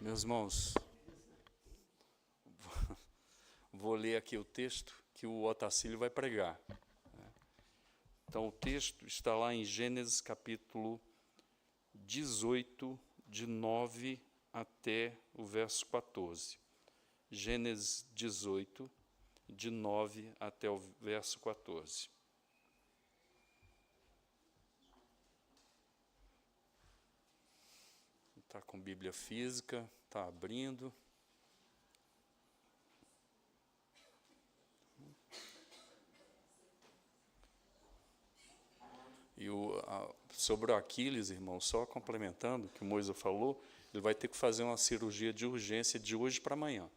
Meus irmãos, vou ler aqui o texto que o Otacílio vai pregar. Então, o texto está lá em Gênesis capítulo 18, de 9 até o verso 14. Gênesis 18, de 9 até o verso 14. Está com Bíblia física, está abrindo. E sobre o Aquiles, irmão, só complementando o que o Moisés falou, ele vai ter que fazer uma cirurgia de urgência de hoje para amanhã.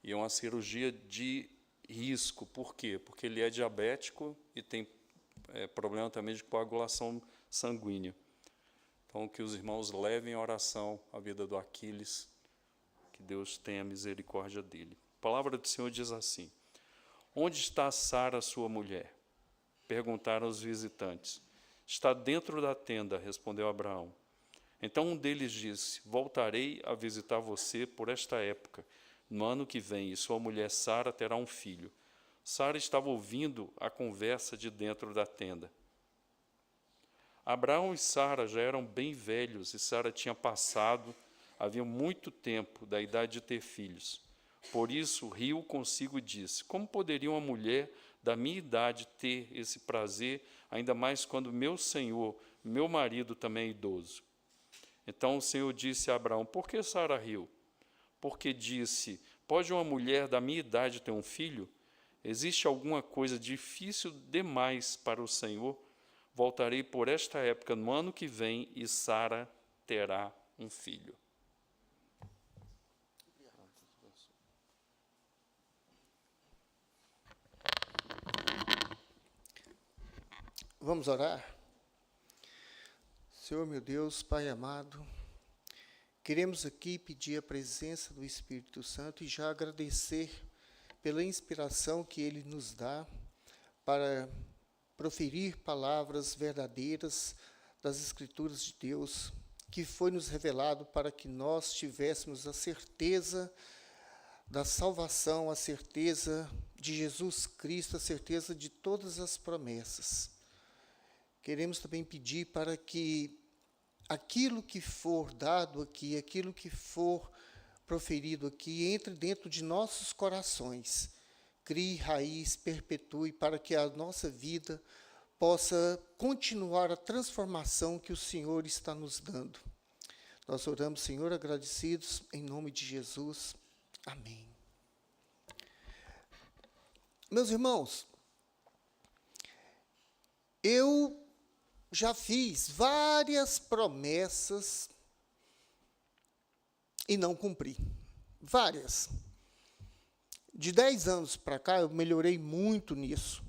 E é uma cirurgia de risco. Por quê? Porque ele é diabético e tem problema também de coagulação sanguínea. Então, que os irmãos levem a oração à vida do Aquiles, que Deus tenha misericórdia dele. A palavra do Senhor diz assim: Onde está Sara, sua mulher? Perguntaram os visitantes. Está dentro da tenda, respondeu Abraão. Então um deles disse: Voltarei a visitar você por esta época, no ano que vem, e sua mulher Sara terá um filho. Sara estava ouvindo a conversa de dentro da tenda. Abraão e Sara já eram bem velhos, e Sara tinha passado, havia muito tempo, da idade de ter filhos. Por isso riu consigo e disse: Como poderia uma mulher da minha idade ter esse prazer, ainda mais quando meu senhor, meu marido, também é idoso? Então o Senhor disse a Abraão: Por que Sara riu? Porque disse: Pode uma mulher da minha idade ter um filho? Existe alguma coisa difícil demais para o Senhor? Voltarei por esta época no ano que vem, e Sara terá um filho. Vamos orar? Senhor, meu Deus, Pai amado, queremos aqui pedir a presença do Espírito Santo e já agradecer pela inspiração que Ele nos dá para proferir palavras verdadeiras das Escrituras de Deus, que foi nos revelado para que nós tivéssemos a certeza da salvação, a certeza de Jesus Cristo, a certeza de todas as promessas. Queremos também pedir para que aquilo que for dado aqui, aquilo que for proferido aqui, entre dentro de nossos corações, crie raiz, perpetue, para que a nossa vida possa continuar a transformação que o Senhor está nos dando. Nós oramos, Senhor, agradecidos, em nome de Jesus. Amém. Meus irmãos, eu já fiz várias promessas e não cumpri. Várias. De 10 anos para cá, eu melhorei muito nisso.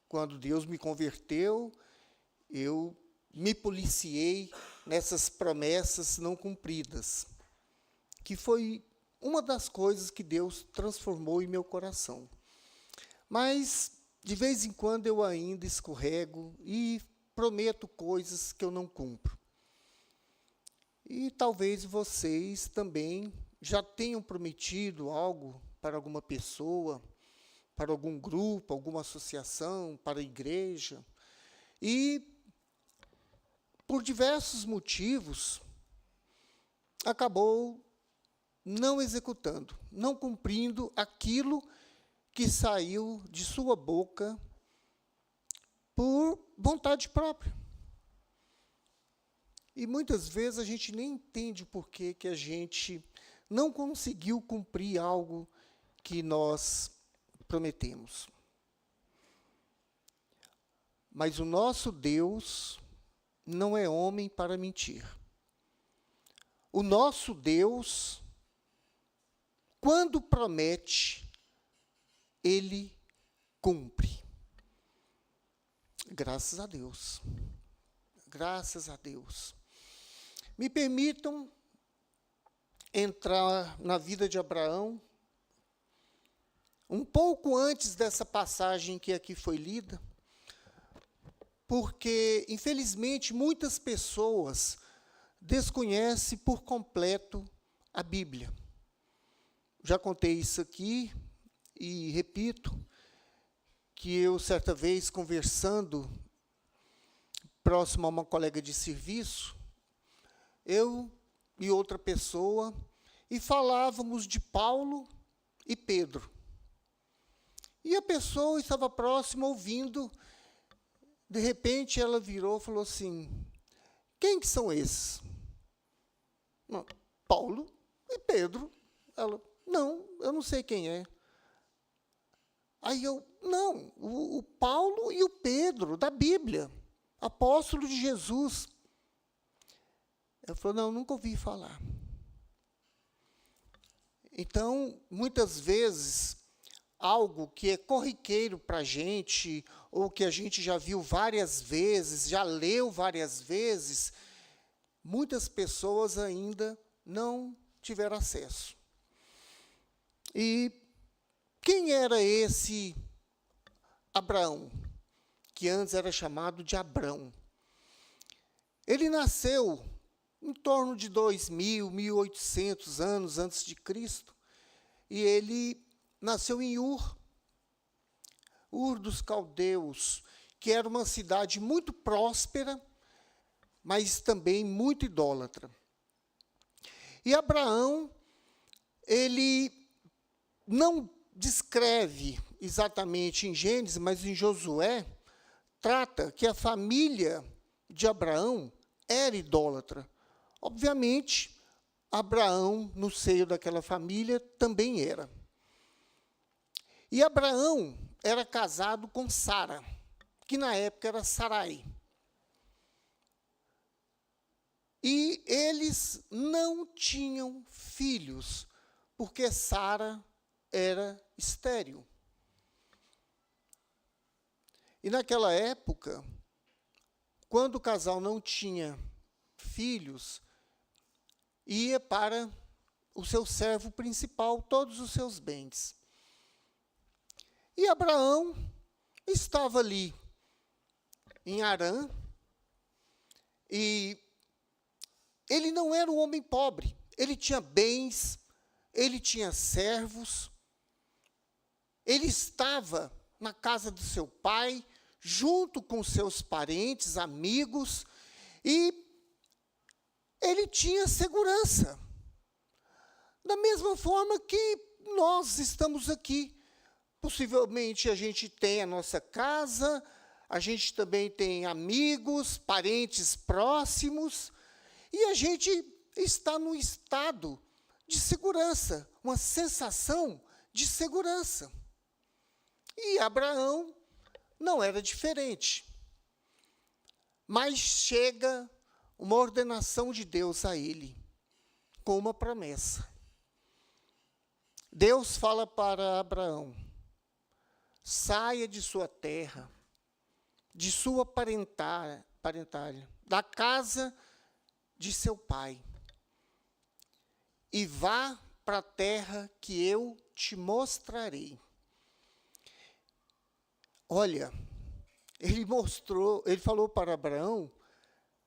Quando Deus me converteu, eu me policiei nessas promessas não cumpridas, que foi uma das coisas que Deus transformou em meu coração. Mas de vez em quando eu ainda escorrego e prometo coisas que eu não cumpro. E talvez vocês também já tenham prometido algo para alguma pessoa, para algum grupo, alguma associação, para a igreja. E, por diversos motivos, acabou não executando, não cumprindo aquilo que saiu de sua boca por vontade própria. E muitas vezes a gente nem entende o porquê que a gente não conseguiu cumprir algo que nós prometemos. Mas o nosso Deus não é homem para mentir. O nosso Deus, quando promete, Ele cumpre. Graças a Deus. Graças a Deus. Me permitam entrar na vida de Abraão um pouco antes dessa passagem que aqui foi lida, porque, infelizmente, muitas pessoas desconhece por completo a Bíblia. Já contei isso aqui e repito que eu, certa vez, conversando próximo a uma colega de serviço, eu e outra pessoa, e falávamos de Paulo e Pedro. E a pessoa estava próxima, ouvindo, de repente ela virou e falou assim, quem que são esses? Não, Paulo e Pedro. Ela, não, eu não sei quem é. Aí eu, não, o Paulo e o Pedro, da Bíblia, apóstolo de Jesus. Ela falou, não, nunca ouvi falar. Então, muitas vezes, algo que é corriqueiro para a gente, ou que a gente já viu várias vezes, já leu várias vezes, muitas pessoas ainda não tiveram acesso. E quem era esse Abraão, que antes era chamado de Abrão? Ele nasceu em torno de 2000, 1800 anos antes de Cristo, e ele nasceu em Ur dos Caldeus, que era uma cidade muito próspera, mas também muito idólatra. E Abraão, ele não descreve exatamente em Gênesis, mas em Josué, trata que a família de Abraão era idólatra. Obviamente, Abraão, no seio daquela família, também era. E Abraão era casado com Sara, que na época era Sarai. E eles não tinham filhos, porque Sara era estéril. E naquela época, quando o casal não tinha filhos, ia para o seu servo principal todos os seus bens. E Abraão estava ali em Harã, e ele não era um homem pobre, ele tinha bens, ele tinha servos, ele estava na casa do seu pai, junto com seus parentes, amigos, e ele tinha segurança. Da mesma forma que nós estamos aqui. Possivelmente a gente tem a nossa casa, a gente também tem amigos, parentes próximos, e a gente está num estado de segurança, uma sensação de segurança. E Abraão não era diferente. Mas chega uma ordenação de Deus a ele, com uma promessa. Deus fala para Abraão, saia de sua terra, de sua parentalha, da casa de seu pai, e vá para a terra que eu te mostrarei. Olha, ele falou para Abraão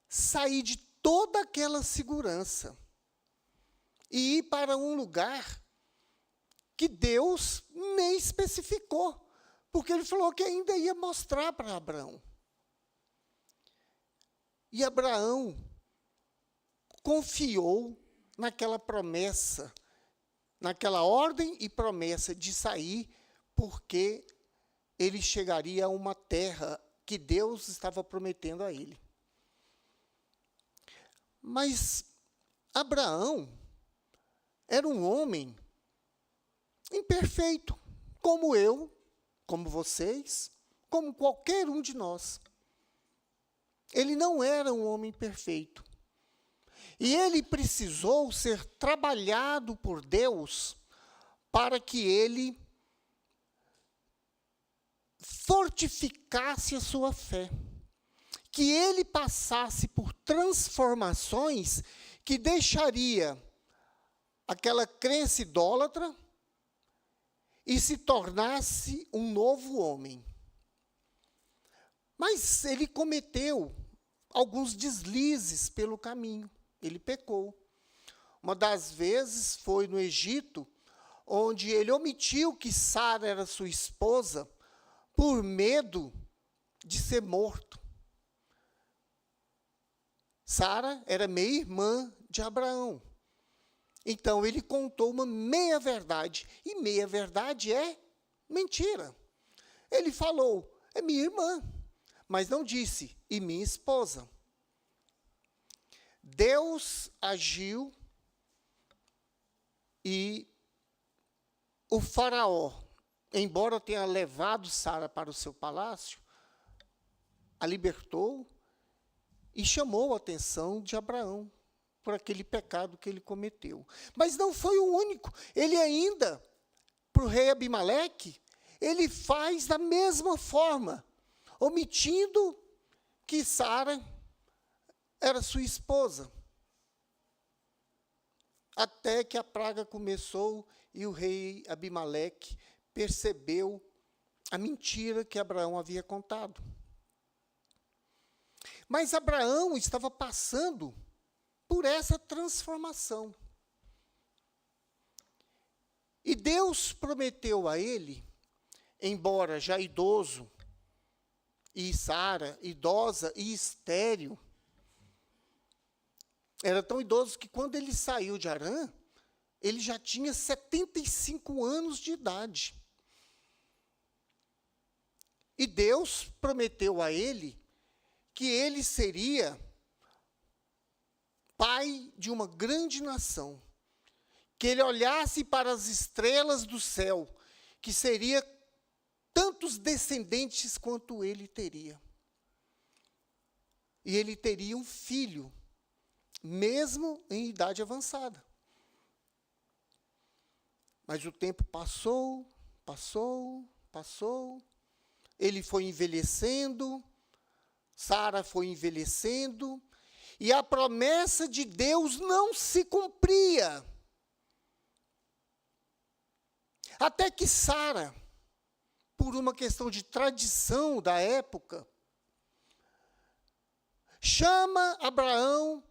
sair de toda aquela segurança e ir para um lugar que Deus nem especificou, porque ele falou que ainda ia mostrar para Abraão. E Abraão confiou naquela promessa, naquela ordem e promessa de sair, porque ele chegaria a uma terra que Deus estava prometendo a ele. Mas Abraão era um homem imperfeito, como eu, como vocês, como qualquer um de nós. Ele não era um homem perfeito. E ele precisou ser trabalhado por Deus para que ele fortificasse a sua fé, que ele passasse por transformações que deixaria aquela crença idólatra e se tornasse um novo homem. Mas ele cometeu alguns deslizes pelo caminho, ele pecou. Uma das vezes foi no Egito, onde ele omitiu que Sara era sua esposa por medo de ser morto. Sara era meia-irmã de Abraão. Então, ele contou uma meia-verdade. E meia-verdade é mentira. Ele falou, é minha irmã, mas não disse, e minha esposa. Deus agiu e o faraó, embora tenha levado Sara para o seu palácio, a libertou e chamou a atenção de Abraão por aquele pecado que ele cometeu. Mas não foi o único. Ele ainda, para o rei Abimeleque, ele faz da mesma forma, omitindo que Sara era sua esposa. Até que a praga começou e o rei Abimeleque percebeu a mentira que Abraão havia contado. Mas Abraão estava passando por essa transformação. E Deus prometeu a ele, embora já idoso, e Sara, idosa e estéril, era tão idoso que quando ele saiu de Harã, ele já tinha 75 anos de idade. E Deus prometeu a ele que ele seria pai de uma grande nação, que ele olhasse para as estrelas do céu, que seria tantos descendentes quanto ele teria. E ele teria um filho, mesmo em idade avançada. Mas o tempo passou, ele foi envelhecendo, Sara foi envelhecendo, e a promessa de Deus não se cumpria. Até que Sara, por uma questão de tradição da época, chama Abraão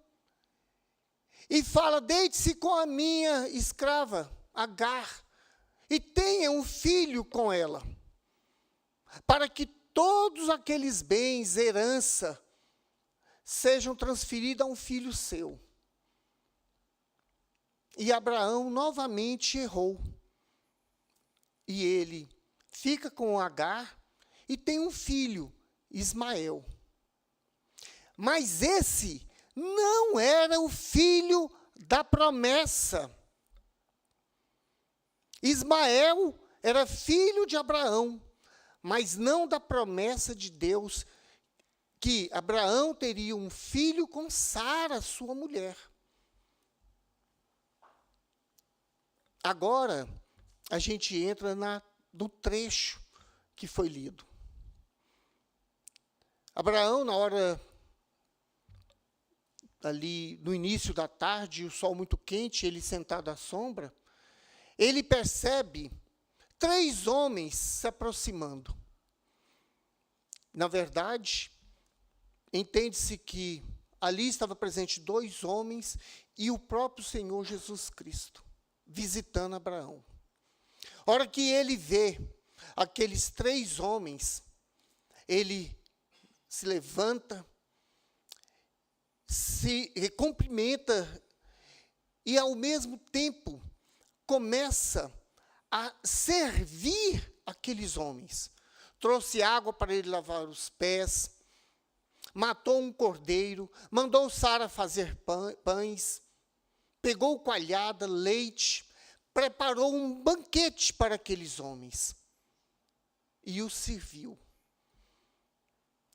e fala, deite-se com a minha escrava, Agar, e tenha um filho com ela, para que todos aqueles bens, herança, sejam transferidos a um filho seu. E Abraão novamente errou. E ele fica com Agar e tem um filho, Ismael. Mas esse não era o filho da promessa. Ismael era filho de Abraão, mas não da promessa de Deus, que Abraão teria um filho com Sara, sua mulher. Agora, a gente entra no trecho que foi lido. Abraão, na hora, ali no início da tarde, o sol muito quente, ele sentado à sombra, ele percebe 3 homens se aproximando. Na verdade, entende-se que ali estava presente 2 homens e o próprio Senhor Jesus Cristo, visitando Abraão. A hora que ele vê aqueles 3 homens, ele se levanta, se cumprimenta e, ao mesmo tempo, começa a servir aqueles homens. Trouxe água para ele lavar os pés, matou um cordeiro, mandou Sara fazer pães, pegou coalhada, leite, preparou um banquete para aqueles homens e os serviu.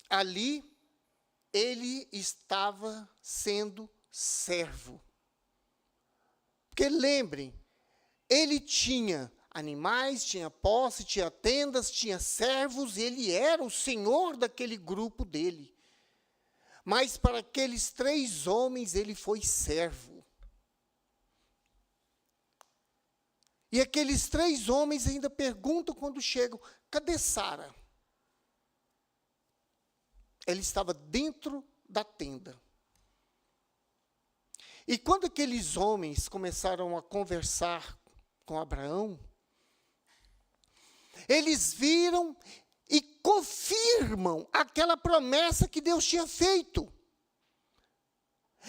Ali, ele estava sendo servo. Porque lembrem, ele tinha animais, tinha posse, tinha tendas, tinha servos, e ele era o senhor daquele grupo dele. Mas para aqueles 3 homens, ele foi servo. E aqueles 3 homens ainda perguntam quando chegam, cadê Sara? Ela estava dentro da tenda. E quando aqueles homens começaram a conversar com Abraão, eles viram e confirmam aquela promessa que Deus tinha feito.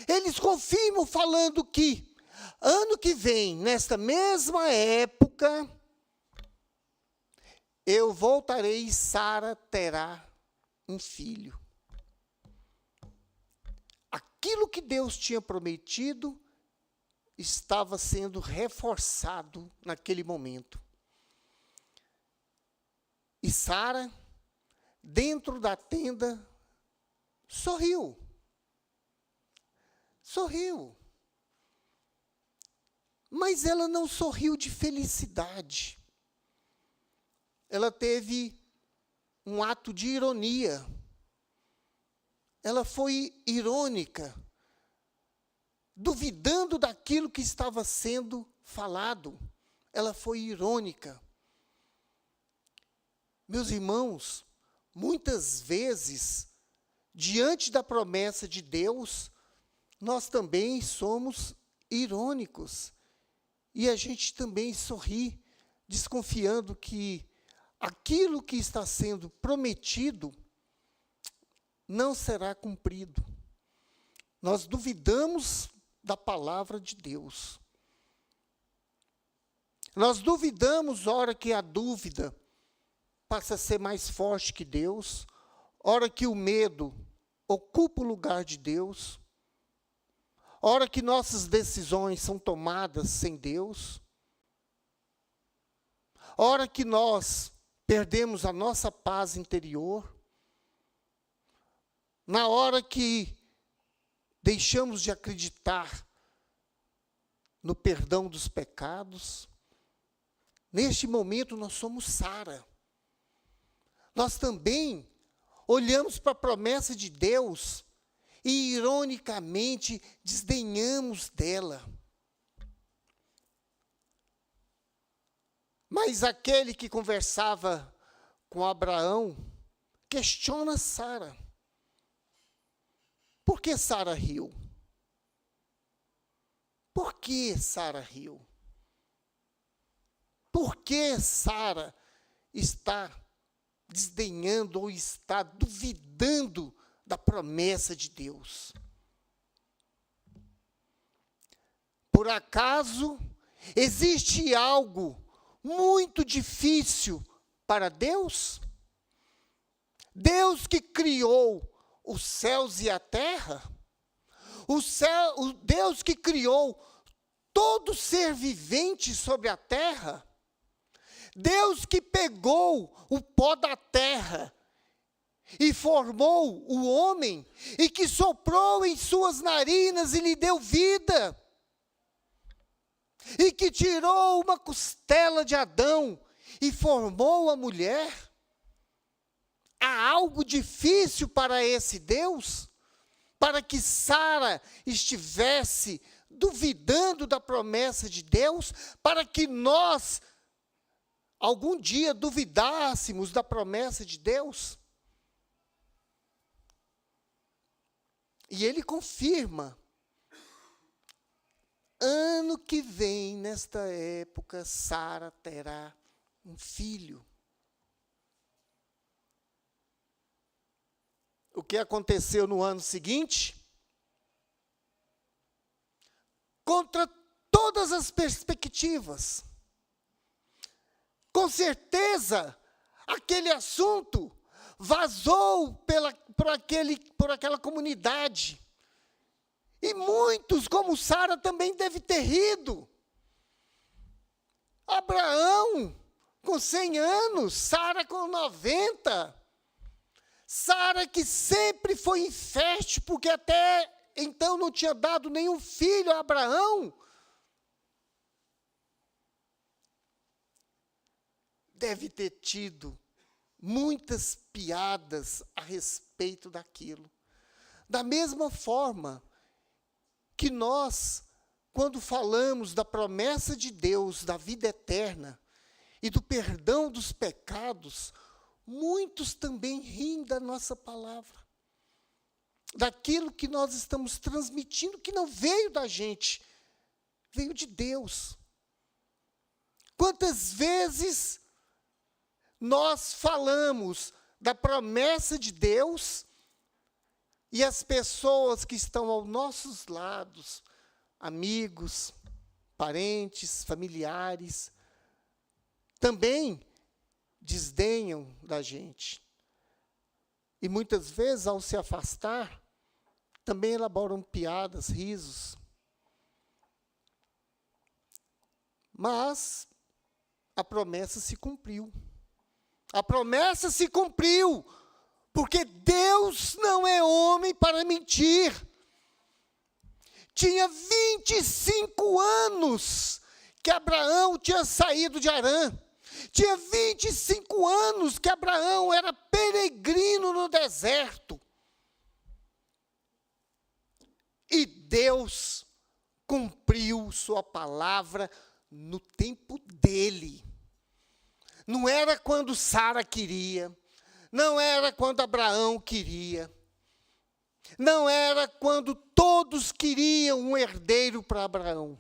Eles confirmam falando que ano que vem, nesta mesma época, eu voltarei e Sara terá um filho. Aquilo que Deus tinha prometido estava sendo reforçado naquele momento. E Sara, dentro da tenda, sorriu. Sorriu. Mas ela não sorriu de felicidade. Ela teve um ato de ironia. Ela foi irônica, duvidando daquilo que estava sendo falado. Ela foi irônica. Meus irmãos, muitas vezes, diante da promessa de Deus, nós também somos irônicos. E a gente também sorri, desconfiando que aquilo que está sendo prometido não será cumprido. Nós duvidamos da palavra de Deus. Nós duvidamos, hora que a dúvida passa a ser mais forte que Deus, hora que o medo ocupa o lugar de Deus, hora que nossas decisões são tomadas sem Deus, hora que nós perdemos a nossa paz interior, na hora que deixamos de acreditar no perdão dos pecados, neste momento nós somos Sara. Nós também olhamos para a promessa de Deus e, ironicamente, desdenhamos dela. Mas aquele que conversava com Abraão questiona Sara. Por que Sara riu? Por que Sara riu? Por que Sara está desdenhando ou está duvidando da promessa de Deus? Por acaso existe algo muito difícil para Deus? Deus que criou os céus e a terra, o Deus que criou todo ser vivente sobre a terra, Deus que pegou o pó da terra e formou o homem, e que soprou em suas narinas e lhe deu vida, e que tirou uma costela de Adão e formou a mulher. Há algo difícil para esse Deus? Para que Sara estivesse duvidando da promessa de Deus? Para que nós, algum dia, duvidássemos da promessa de Deus? E ele confirma. Ano que vem, nesta época, Sara terá um filho. O que aconteceu no ano seguinte? Contra todas as perspectivas. Com certeza, aquele assunto vazou por aquela comunidade. E muitos, como Sara, também devem ter rido. Abraão, com 100 anos, Sara com 90. Sara, que sempre foi infértil, porque até então não tinha dado nenhum filho a Abraão, deve ter tido muitas piadas a respeito daquilo. Da mesma forma que nós, quando falamos da promessa de Deus, da vida eterna e do perdão dos pecados, muitos também riem da nossa palavra. daquilo que nós estamos transmitindo, que não veio da gente, veio de Deus. Quantas vezes nós falamos da promessa de Deus e as pessoas que estão aos nossos lados, amigos, parentes, familiares, também desdenham da gente. E muitas vezes, ao se afastar, também elaboram piadas, risos. Mas a promessa se cumpriu. A promessa se cumpriu, porque Deus não é homem para mentir. Tinha 25 anos que Abraão tinha saído de Harã. Tinha 25 anos que Abraão era peregrino no deserto. E Deus cumpriu sua palavra no tempo dele. Não era quando Sara queria, não era quando Abraão queria, não era quando todos queriam um herdeiro para Abraão.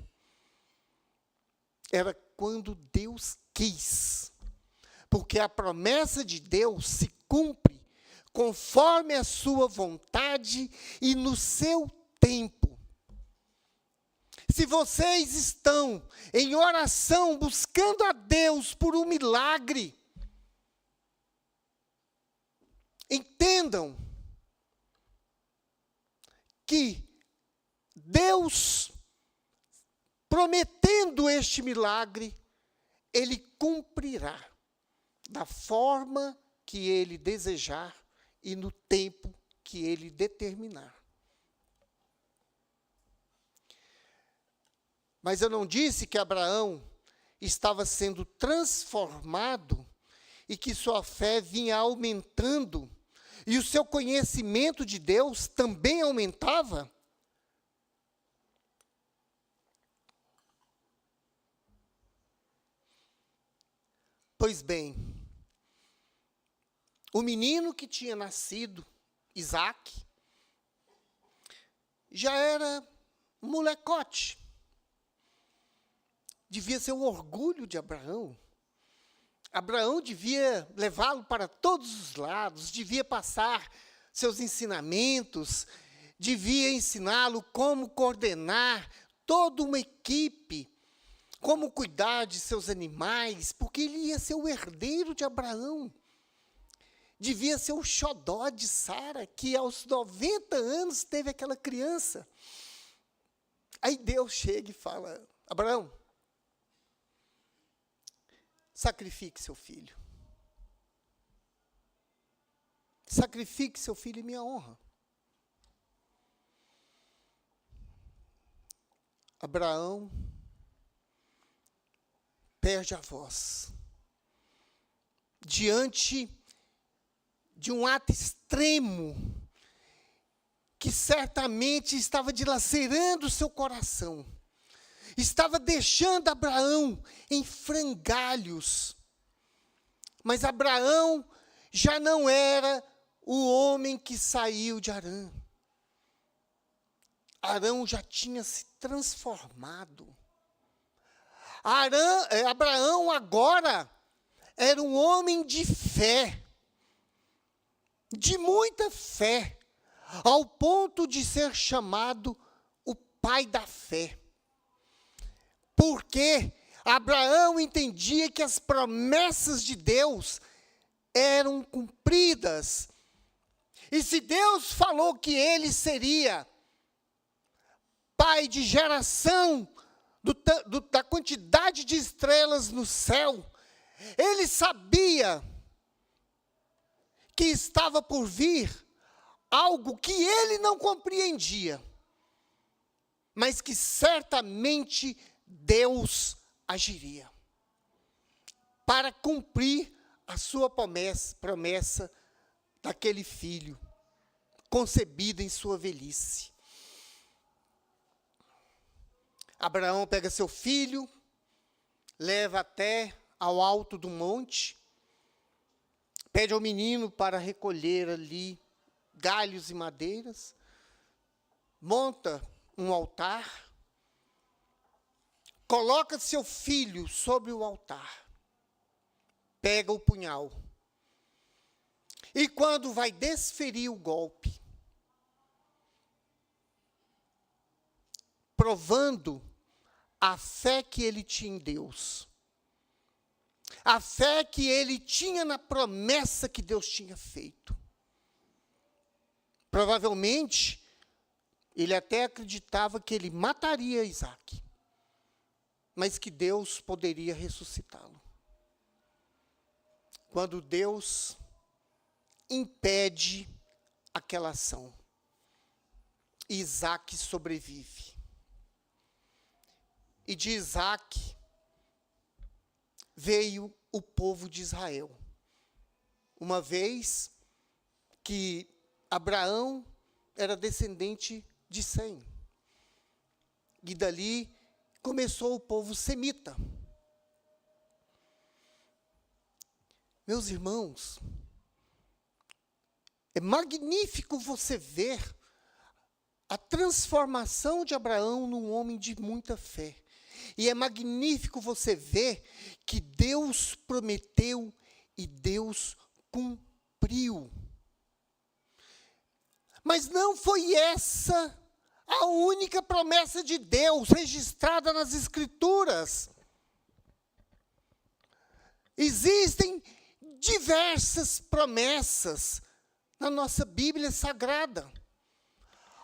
Era quando Deus quis. Porque a promessa de Deus se cumpre conforme a sua vontade e no seu tempo. Se vocês estão em oração buscando a Deus por um milagre, entendam que Deus, prometendo este milagre, Ele cumprirá da forma que Ele desejar e no tempo que Ele determinar. Mas eu não disse que Abraão estava sendo transformado e que sua fé vinha aumentando e o seu conhecimento de Deus também aumentava? Pois bem, o menino que tinha nascido, Isaque, já era um molecote. Devia ser o orgulho de Abraão. Abraão devia levá-lo para todos os lados, devia passar seus ensinamentos, devia ensiná-lo como coordenar toda uma equipe, como cuidar de seus animais, porque ele ia ser o herdeiro de Abraão. Devia ser o xodó de Sara, que aos 90 anos teve aquela criança. Aí Deus chega e fala: Abraão, sacrifique seu filho. Sacrifique seu filho em minha honra. Abraão perde a voz diante de um ato extremo que certamente estava dilacerando o seu coração. Estava deixando Abraão em frangalhos. Mas Abraão já não era o homem que saiu de Harã. Arão já tinha se transformado. Abraão agora era um homem de fé, de muita fé, ao ponto de ser chamado o pai da fé. Porque Abraão entendia que as promessas de Deus eram cumpridas. E se Deus falou que ele seria pai de geração da quantidade de estrelas no céu, ele sabia que estava por vir algo que ele não compreendia, mas que certamente Deus agiria para cumprir a sua promessa daquele filho, concebido em sua velhice. Abraão pega seu filho, leva até ao alto do monte, pede ao menino para recolher ali galhos e madeiras, monta um altar, coloca seu filho sobre o altar, pega o punhal, e quando vai desferir o golpe, provando a fé que ele tinha em Deus, a fé que ele tinha na promessa que Deus tinha feito. Provavelmente, ele até acreditava que ele mataria Isaque, mas que Deus poderia ressuscitá-lo. Quando Deus impede aquela ação, Isaque sobrevive. E de Isaque veio o povo de Israel. Uma vez que Abraão era descendente de Sem. E dali começou o povo semita. Meus irmãos, é magnífico você ver a transformação de Abraão num homem de muita fé. E é magnífico você ver que Deus prometeu e Deus cumpriu. Mas não foi essa a única promessa de Deus registrada nas Escrituras. Existem diversas promessas na nossa Bíblia Sagrada.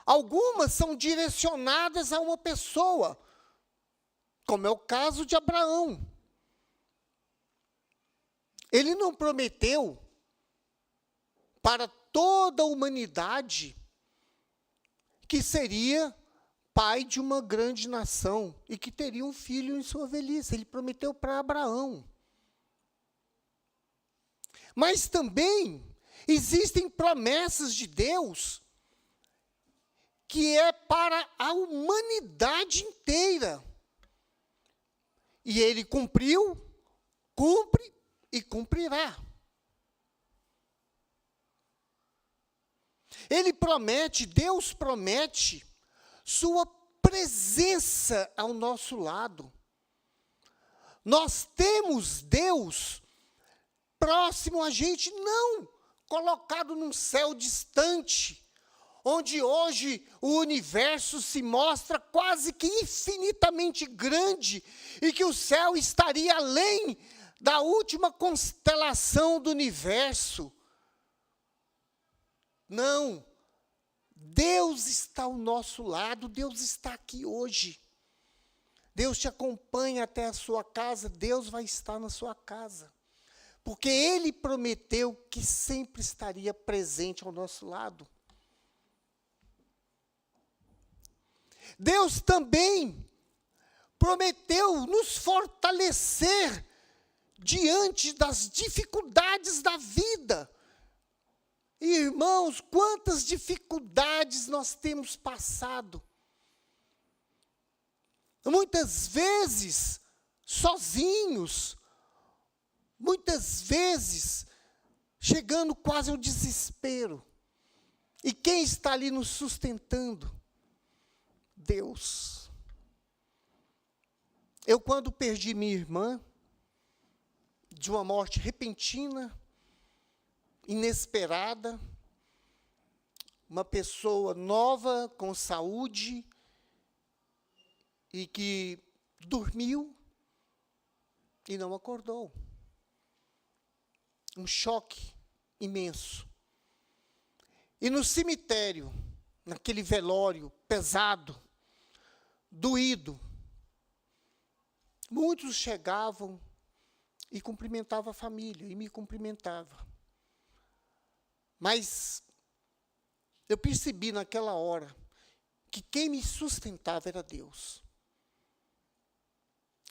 Algumas são direcionadas a uma pessoa, como é o caso de Abraão. Ele não prometeu para toda a humanidade que seria pai de uma grande nação e que teria um filho em sua velhice. Ele prometeu para Abraão. Mas também existem promessas de Deus que é para a humanidade inteira. E ele cumpriu, cumpre e cumprirá. Ele promete, Deus promete, sua presença ao nosso lado. Nós temos Deus próximo a gente, não colocado num céu distante, onde hoje o universo se mostra quase que infinitamente grande, e que o céu estaria além da última constelação do universo. Não, Deus está ao nosso lado, Deus está aqui hoje. Deus te acompanha até a sua casa, Deus vai estar na sua casa. Porque Ele prometeu que sempre estaria presente ao nosso lado. Deus também prometeu nos fortalecer diante das dificuldades da vida. Irmãos, quantas dificuldades nós temos passado. Muitas vezes sozinhos, muitas vezes chegando quase ao desespero. E quem está ali nos sustentando? Deus. Eu, quando perdi minha irmã, de uma morte repentina, inesperada, uma pessoa nova, com saúde, e que dormiu e não acordou. Um choque imenso. E no cemitério, naquele velório pesado, doído, muitos chegavam e cumprimentavam a família, e me cumprimentavam. Mas eu percebi naquela hora que quem me sustentava era Deus.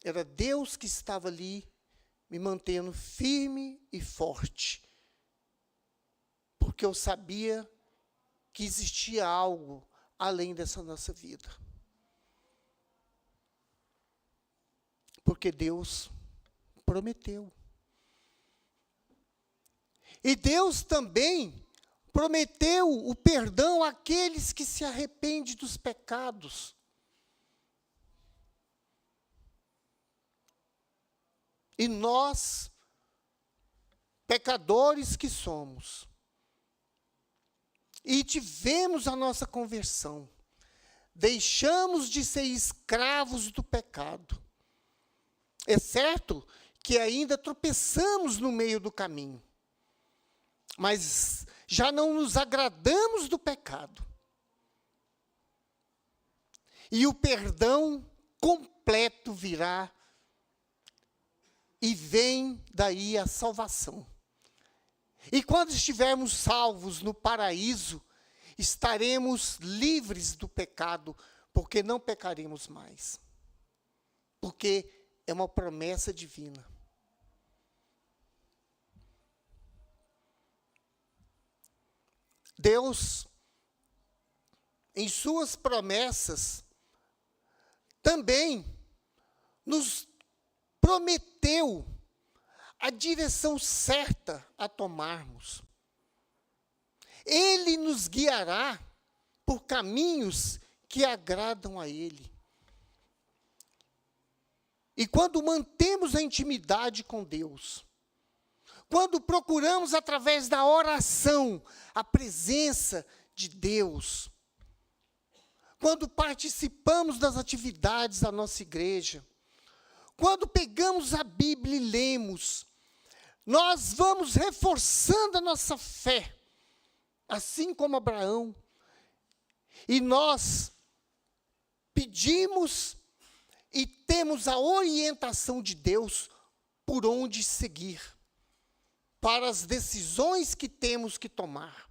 Era Deus que estava ali me mantendo firme e forte. Porque eu sabia que existia algo além dessa nossa vida. Porque Deus prometeu. E Deus também prometeu o perdão àqueles que se arrependem dos pecados. E nós, pecadores que somos, e tivemos a nossa conversão, deixamos de ser escravos do pecado. É certo que ainda tropeçamos no meio do caminho, mas já não nos agradamos do pecado. E o perdão completo virá, e vem daí a salvação. E quando estivermos salvos no paraíso, estaremos livres do pecado, porque não pecaremos mais. Porque é uma promessa divina. Deus, em suas promessas, também nos prometeu a direção certa a tomarmos. Ele nos guiará por caminhos que agradam a Ele. E quando mantemos a intimidade com Deus, quando procuramos através da oração a presença de Deus, quando participamos das atividades da nossa igreja, quando pegamos a Bíblia e lemos, nós vamos reforçando a nossa fé, assim como Abraão, e nós pedimos e temos a orientação de Deus por onde seguir, para as decisões que temos que tomar.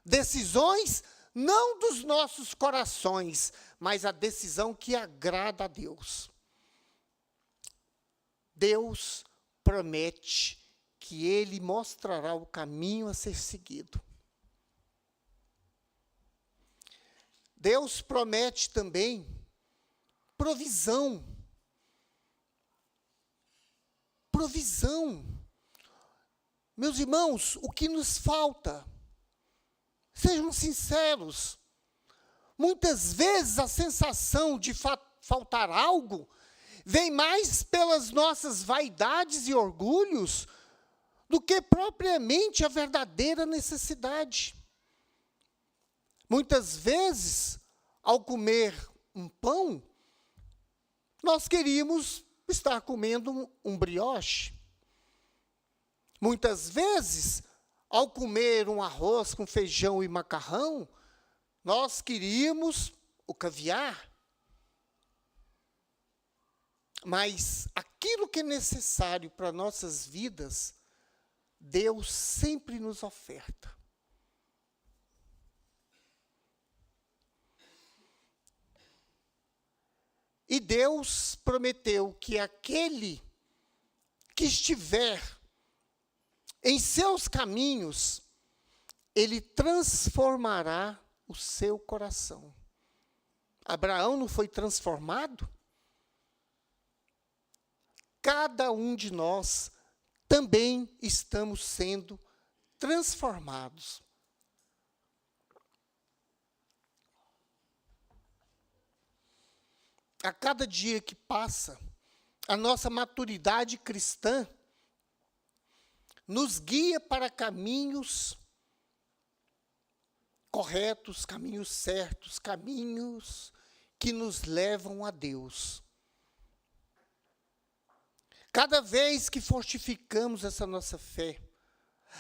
Decisões não dos nossos corações, mas a decisão que agrada a Deus. Deus promete que Ele mostrará o caminho a ser seguido. Deus promete também provisão. Provisão. Meus irmãos, o que nos falta? Sejam sinceros. Muitas vezes a sensação de faltar algo vem mais pelas nossas vaidades e orgulhos do que propriamente a verdadeira necessidade. Muitas vezes, ao comer um pão, nós queríamos estar comendo um brioche. Muitas vezes, ao comer um arroz com feijão e macarrão, nós queríamos o caviar. Mas aquilo que é necessário para nossas vidas, Deus sempre nos oferta. E Deus prometeu que aquele que estiver em seus caminhos, Ele transformará o seu coração. Abraão não foi transformado? Cada um de nós também estamos sendo transformados. A cada dia que passa, a nossa maturidade cristã nos guia para caminhos corretos, caminhos certos, caminhos que nos levam a Deus. Cada vez que fortificamos essa nossa fé,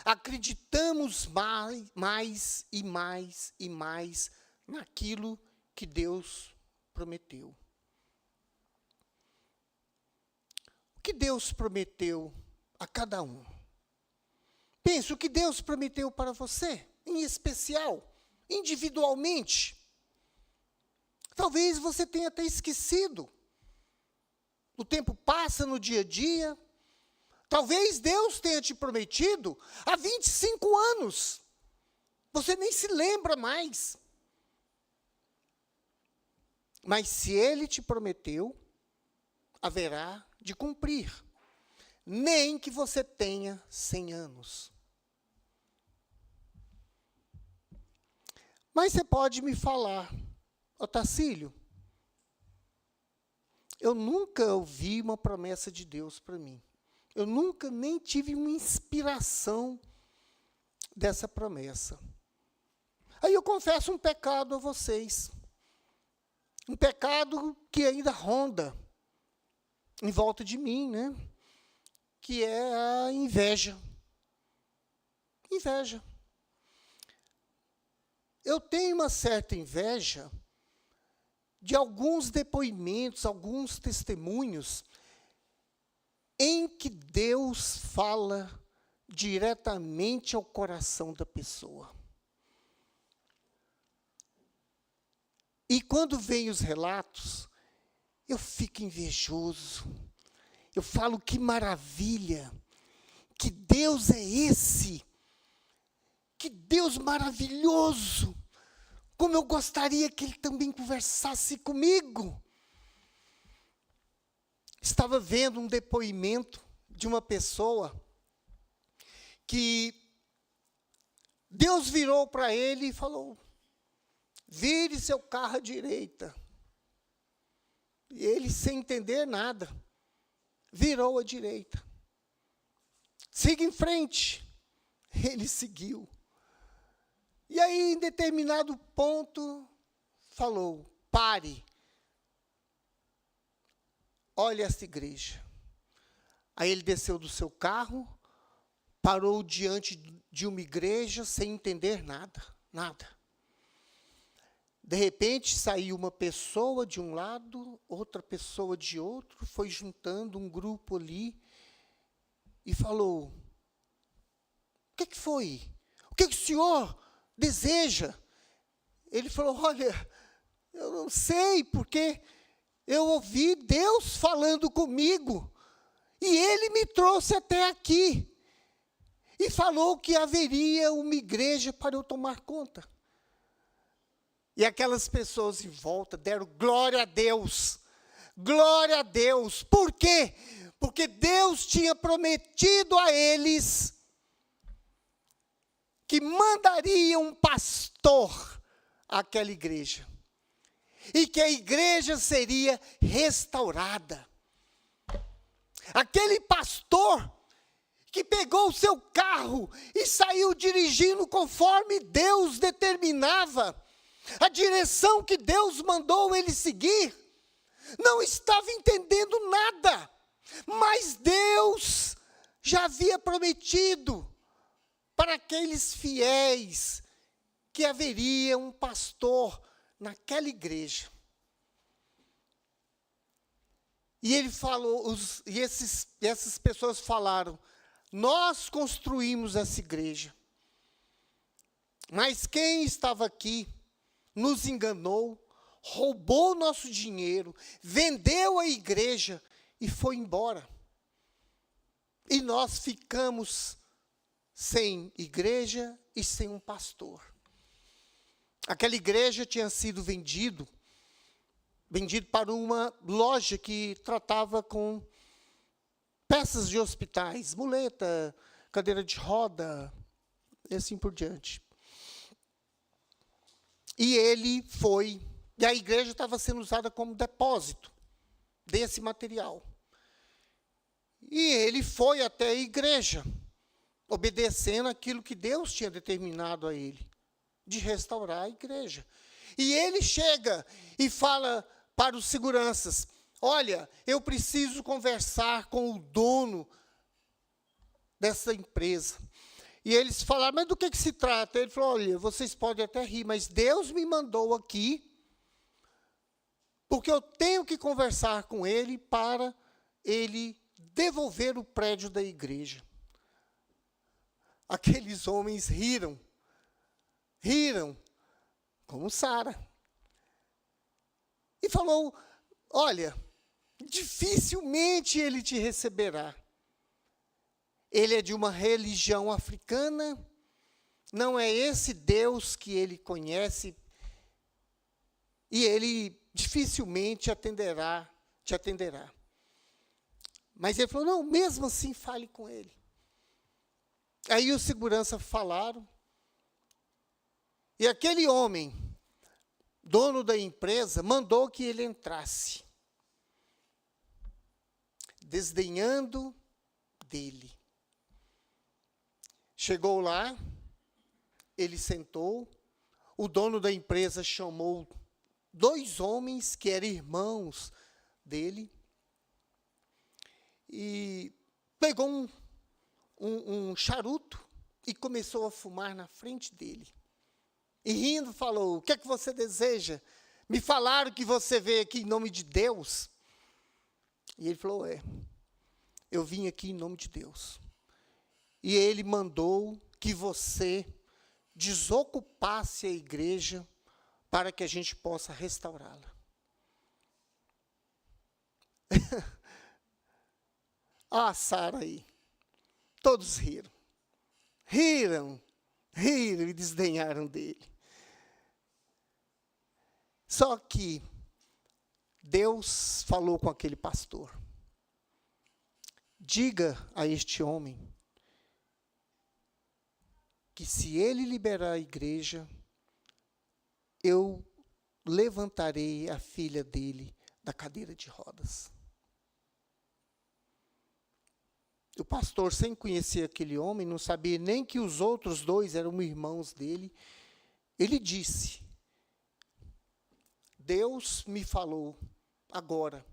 acreditamos mais e mais e mais naquilo que Deus prometeu. O que Deus prometeu a cada um? Pense, o que Deus prometeu para você, em especial, individualmente. Talvez você tenha até esquecido. O tempo passa no dia a dia. Talvez Deus tenha te prometido há 25 anos. Você nem se lembra mais. Mas se Ele te prometeu, haverá de cumprir. Nem que você tenha 100 anos. Mas você pode me falar, Otacílio, eu nunca ouvi uma promessa de Deus para mim. Eu nunca nem tive uma inspiração dessa promessa. Aí eu confesso um pecado a vocês. Um pecado que ainda ronda em volta de mim, né? Que é a inveja. Inveja. Eu tenho uma certa inveja de alguns depoimentos, alguns testemunhos, em que Deus fala diretamente ao coração da pessoa. E quando vem os relatos, eu fico invejoso. Eu falo, que maravilha, que Deus é esse, que Deus maravilhoso, como eu gostaria que Ele também conversasse comigo. Estava vendo um depoimento de uma pessoa que Deus virou para ele e falou, vire seu carro à direita. E ele, sem entender nada, virou à direita. Siga em frente. Ele seguiu. E aí, em determinado ponto, falou, pare. Olha essa igreja. Aí ele desceu do seu carro, parou diante de uma igreja sem entender nada, nada. De repente, saiu uma pessoa de um lado, outra pessoa de outro, foi juntando um grupo ali e falou, o que foi? O que o senhor deseja? Ele falou, olha, eu não sei, porque eu ouvi Deus falando comigo, e Ele me trouxe até aqui, e falou que haveria uma igreja para eu tomar conta. E aquelas pessoas em volta deram glória a Deus. Glória a Deus. Por quê? Porque Deus tinha prometido a eles que mandaria um pastor àquela igreja. E que a igreja seria restaurada. Aquele pastor que pegou o seu carro e saiu dirigindo conforme Deus determinava, a direção que Deus mandou ele seguir, não estava entendendo nada, mas Deus já havia prometido para aqueles fiéis que haveria um pastor naquela igreja. E ele falou, essas pessoas falaram, nós construímos essa igreja, mas quem estava aqui nos enganou, roubou nosso dinheiro, vendeu a igreja e foi embora. E nós ficamos sem igreja e sem um pastor. Aquela igreja tinha sido vendido para uma loja que tratava com peças de hospitais, muleta, cadeira de roda, e assim por diante. E ele foi, e a igreja estava sendo usada como depósito desse material. E ele foi até a igreja, obedecendo aquilo que Deus tinha determinado a ele, de restaurar a igreja. E ele chega e fala para os seguranças, olha, eu preciso conversar com o dono dessa empresa. E eles falaram, mas do que se trata? Ele falou, olha, vocês podem até rir, mas Deus me mandou aqui, porque eu tenho que conversar com ele para ele devolver o prédio da igreja. Aqueles homens riram, como Sara. E falou, olha, dificilmente ele te receberá. Ele é de uma religião africana, não é esse Deus que ele conhece, e ele dificilmente te atenderá. Mas ele falou, não, mesmo assim fale com ele. Aí os seguranças falaram, E aquele homem, dono da empresa, mandou que ele entrasse, desdenhando dele. Chegou lá, ele sentou, o dono da empresa chamou 2 homens que eram irmãos dele e pegou um charuto e começou a fumar na frente dele. E rindo falou: o que é que você deseja? Me falaram que você veio aqui em nome de Deus. E ele falou: eu vim aqui em nome de Deus. E ele mandou que você desocupasse a igreja para que a gente possa restaurá-la. Sara aí. Todos riram. Riram e desdenharam dele. Só que Deus falou com aquele pastor: diga a este homem que se ele liberar a igreja, eu levantarei a filha dele da cadeira de rodas. O pastor, sem conhecer aquele homem, não sabia nem que os outros 2 eram irmãos dele. Ele disse: Deus me falou agora,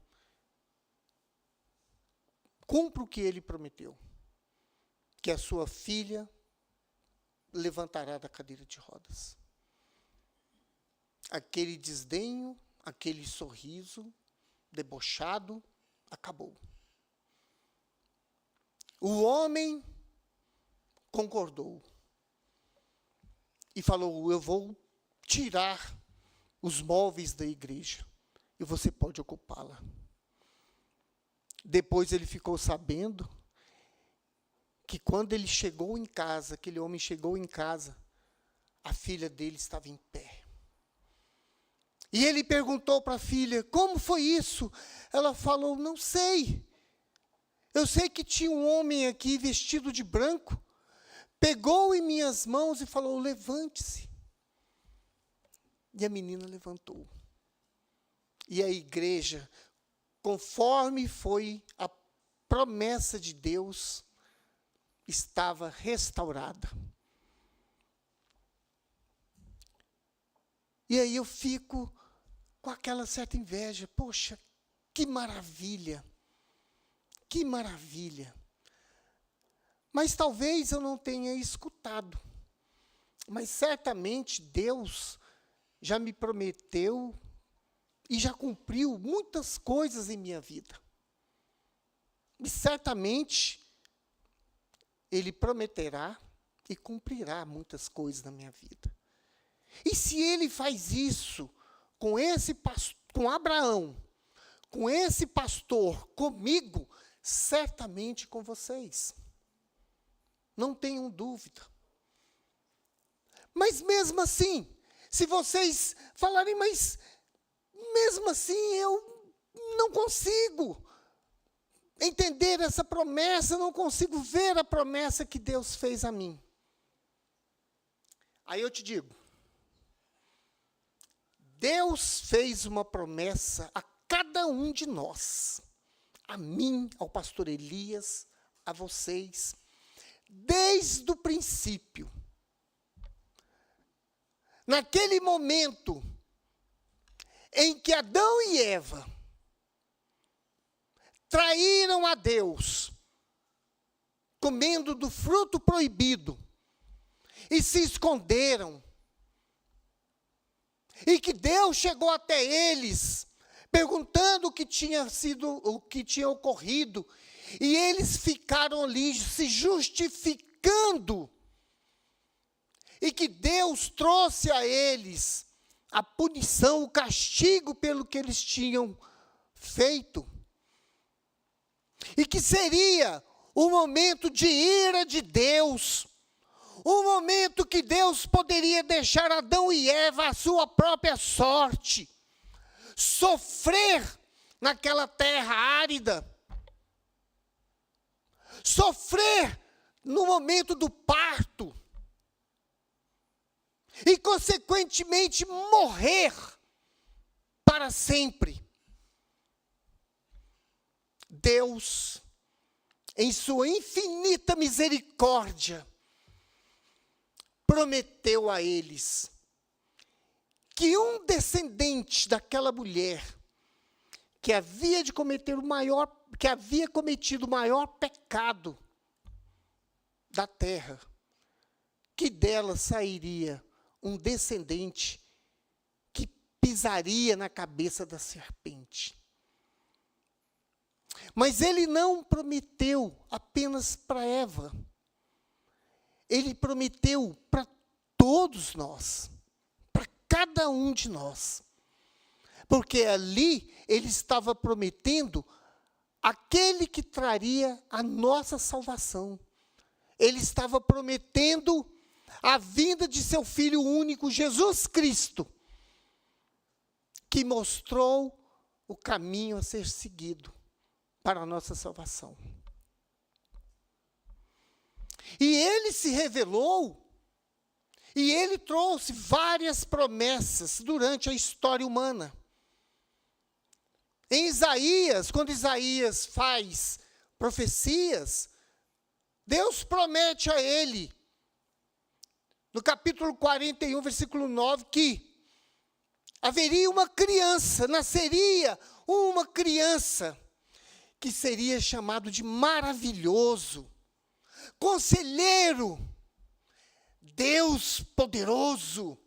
cumpra o que ele prometeu, que a sua filha levantará da cadeira de rodas. Aquele desdenho, aquele sorriso debochado, acabou. O homem concordou e falou: eu vou tirar os móveis da igreja e você pode ocupá-la. Depois ele ficou sabendo que quando ele chegou em casa, aquele homem chegou em casa, a filha dele estava em pé. E ele perguntou para a filha: como foi isso? Ela falou: não sei. Eu sei que tinha um homem aqui vestido de branco, pegou em minhas mãos e falou: levante-se. E a menina levantou. E a igreja, conforme foi a promessa de Deus, estava restaurada. E aí eu fico com aquela certa inveja. Poxa, que maravilha! Que maravilha! Mas talvez eu não tenha escutado. Mas certamente Deus já me prometeu e já cumpriu muitas coisas em minha vida. E certamente Ele prometerá e cumprirá muitas coisas na minha vida. E se Ele faz isso com Abraão, com esse pastor, comigo, certamente com vocês. Não tenham dúvida. Mas mesmo assim, se vocês falarem: mas mesmo assim eu não consigo entender essa promessa, não consigo ver a promessa que Deus fez a mim. Aí eu te digo: Deus fez uma promessa a cada um de nós, a mim, ao pastor Elias, a vocês, desde o princípio. Naquele momento em que Adão e Eva traíram a Deus, comendo do fruto proibido, e se esconderam, e que Deus chegou até eles, perguntando o que tinha ocorrido, e eles ficaram ali se justificando, e que Deus trouxe a eles a punição, o castigo pelo que eles tinham feito, e que seria o momento de ira de Deus, um momento que Deus poderia deixar Adão e Eva à sua própria sorte, sofrer naquela terra árida, sofrer no momento do parto, e, consequentemente, morrer para sempre. Deus, em sua infinita misericórdia, prometeu a eles que um descendente daquela mulher que havia cometido o maior pecado da terra, que dela sairia um descendente que pisaria na cabeça da serpente. Mas ele não prometeu apenas para Eva. Ele prometeu para todos nós, para cada um de nós. Porque ali ele estava prometendo aquele que traria a nossa salvação. Ele estava prometendo a vinda de seu Filho único, Jesus Cristo, que mostrou o caminho a ser seguido para a nossa salvação. E ele se revelou, e ele trouxe várias promessas durante a história humana. Em Isaías, quando Isaías faz profecias, Deus promete a ele, no capítulo 41, versículo 9, que haveria uma criança, nasceria uma criança, que seria chamado de maravilhoso, conselheiro, Deus poderoso,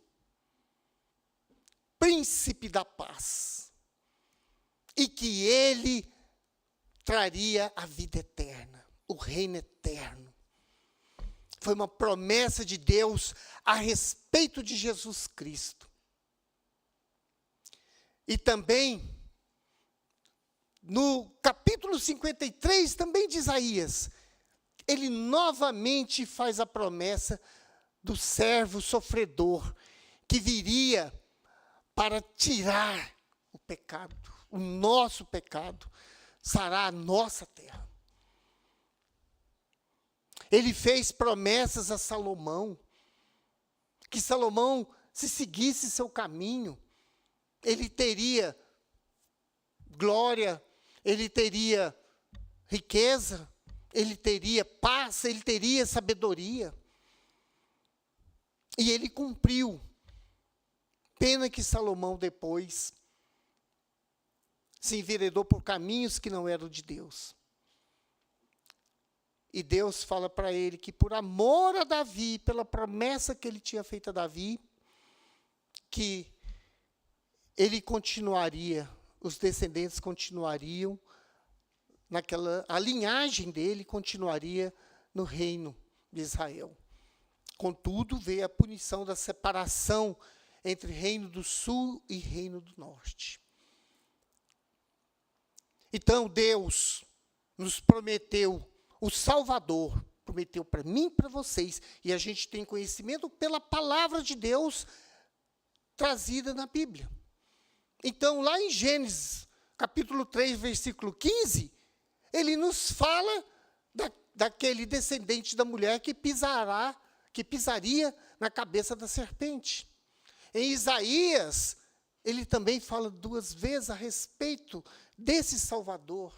príncipe da paz, e que ele traria a vida eterna, o reino eterno. Foi uma promessa de Deus a respeito de Jesus Cristo. E também, no capítulo 53, também de Isaías, ele novamente faz a promessa do servo sofredor, que viria para tirar o pecado, o nosso pecado, sarar a nossa terra. Ele fez promessas a Salomão, que Salomão, se seguisse seu caminho, ele teria glória, ele teria riqueza, ele teria paz, ele teria sabedoria. E ele cumpriu. Pena que Salomão depois se enveredou por caminhos que não eram de Deus. E Deus fala para ele que por amor a Davi, pela promessa que ele tinha feito a Davi, que ele continuaria, os descendentes continuariam, a linhagem dele continuaria no reino de Israel. Contudo, veio a punição da separação entre reino do sul e reino do norte. Então, Deus nos prometeu o Salvador, prometeu para mim e para vocês, e a gente tem conhecimento pela palavra de Deus trazida na Bíblia. Então, lá em Gênesis, capítulo 3, versículo 15, ele nos fala daquele descendente da mulher que pisaria na cabeça da serpente. Em Isaías, ele também fala 2 vezes a respeito desse Salvador.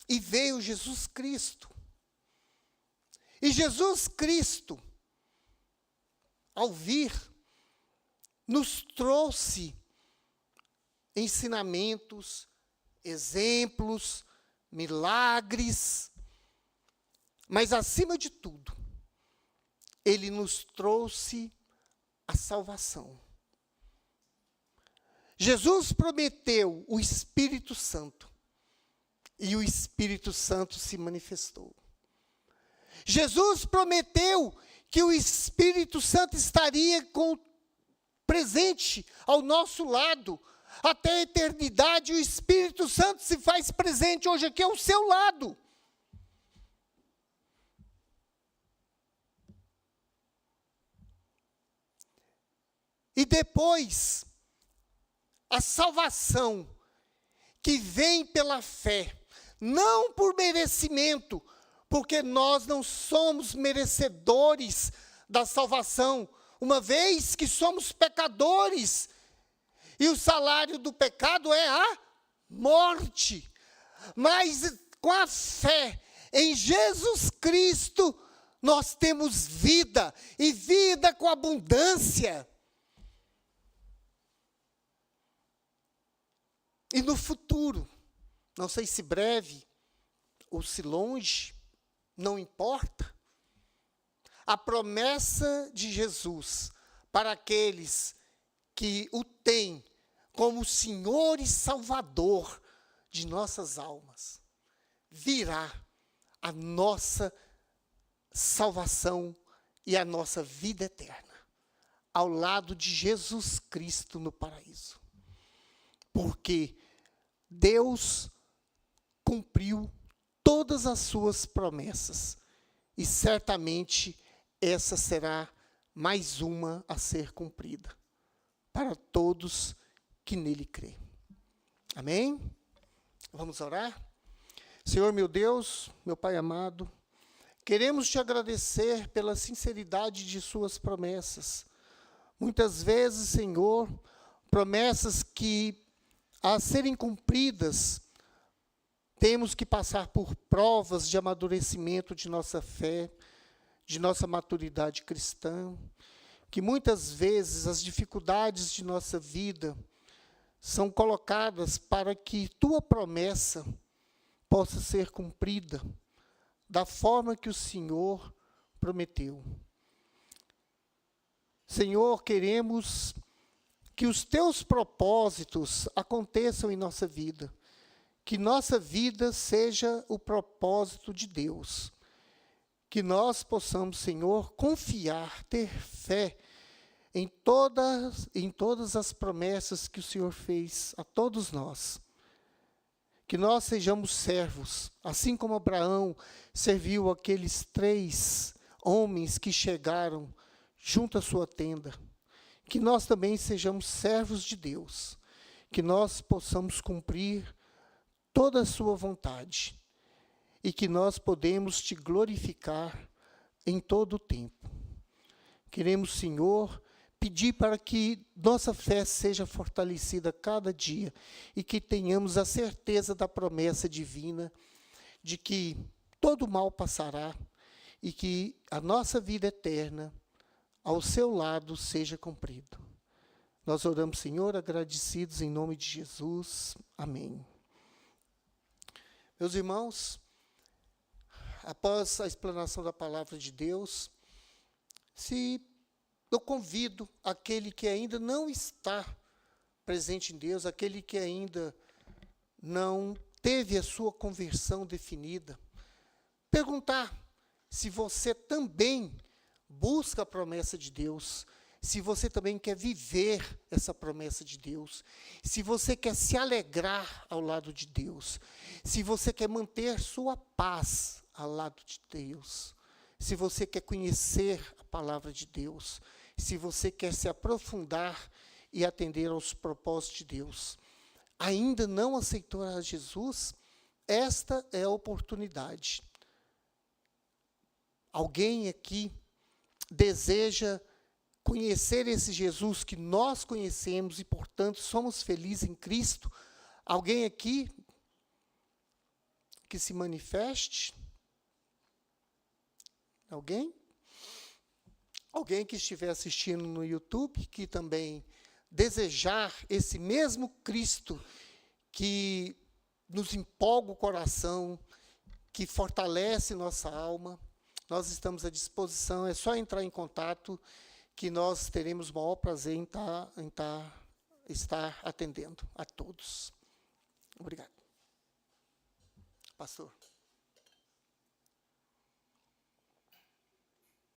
E veio Jesus Cristo. E Jesus Cristo, ao vir, nos trouxe ensinamentos, exemplos, milagres, mas, acima de tudo, ele nos trouxe a salvação. Jesus prometeu o Espírito Santo, e o Espírito Santo se manifestou. Jesus prometeu que o Espírito Santo estaria presente ao nosso lado, até a eternidade. O Espírito Santo se faz presente hoje aqui ao seu lado. E depois, a salvação que vem pela fé, não por merecimento, porque nós não somos merecedores da salvação, uma vez que somos pecadores, e o salário do pecado é a morte. Mas com a fé em Jesus Cristo, nós temos vida, e vida com abundância. E no futuro, não sei se breve ou se longe, não importa, a promessa de Jesus para aqueles que o têm como Senhor e Salvador de nossas almas, virá a nossa salvação e a nossa vida eterna, ao lado de Jesus Cristo no paraíso. Porque Deus cumpriu todas as suas promessas, e certamente essa será mais uma a ser cumprida, para todos que nele crêem. Amém? Vamos orar? Senhor meu Deus, meu Pai amado, queremos te agradecer pela sinceridade de suas promessas. Muitas vezes, Senhor, promessas que, a serem cumpridas, temos que passar por provas de amadurecimento de nossa fé, de nossa maturidade cristã, que muitas vezes as dificuldades de nossa vida são colocadas para que tua promessa possa ser cumprida da forma que o Senhor prometeu. Senhor, queremos que os teus propósitos aconteçam em nossa vida, que nossa vida seja o propósito de Deus, que nós possamos, Senhor, confiar, ter fé em todas as promessas que o Senhor fez a todos nós. Que nós sejamos servos, assim como Abraão serviu aqueles 3 homens que chegaram junto à sua tenda. Que nós também sejamos servos de Deus, que nós possamos cumprir toda a sua vontade, e que nós podemos te glorificar em todo o tempo. Queremos, Senhor, pedir para que nossa fé seja fortalecida cada dia, e que tenhamos a certeza da promessa divina, de que todo mal passará, e que a nossa vida eterna, ao seu lado, seja cumprida. Nós oramos, Senhor, agradecidos em nome de Jesus. Amém. Meus irmãos, após a explanação da palavra de Deus, eu convido aquele que ainda não está presente em Deus, aquele que ainda não teve a sua conversão definida, perguntar se você também busca a promessa de Deus, se você também quer viver essa promessa de Deus, se você quer se alegrar ao lado de Deus, se você quer manter sua paz ao lado de Deus, se você quer conhecer a palavra de Deus, se você quer se aprofundar e atender aos propósitos de Deus, ainda não aceitou a Jesus, esta é a oportunidade. Alguém aqui deseja conhecer esse Jesus que nós conhecemos e, portanto, somos felizes em Cristo? Alguém aqui que se manifeste? Alguém? Alguém que estiver assistindo no YouTube, que também desejar esse mesmo Cristo que nos empolga o coração, que fortalece nossa alma, nós estamos à disposição, é só entrar em contato, que nós teremos o maior prazer em estar atendendo a todos. Obrigado. Pastor.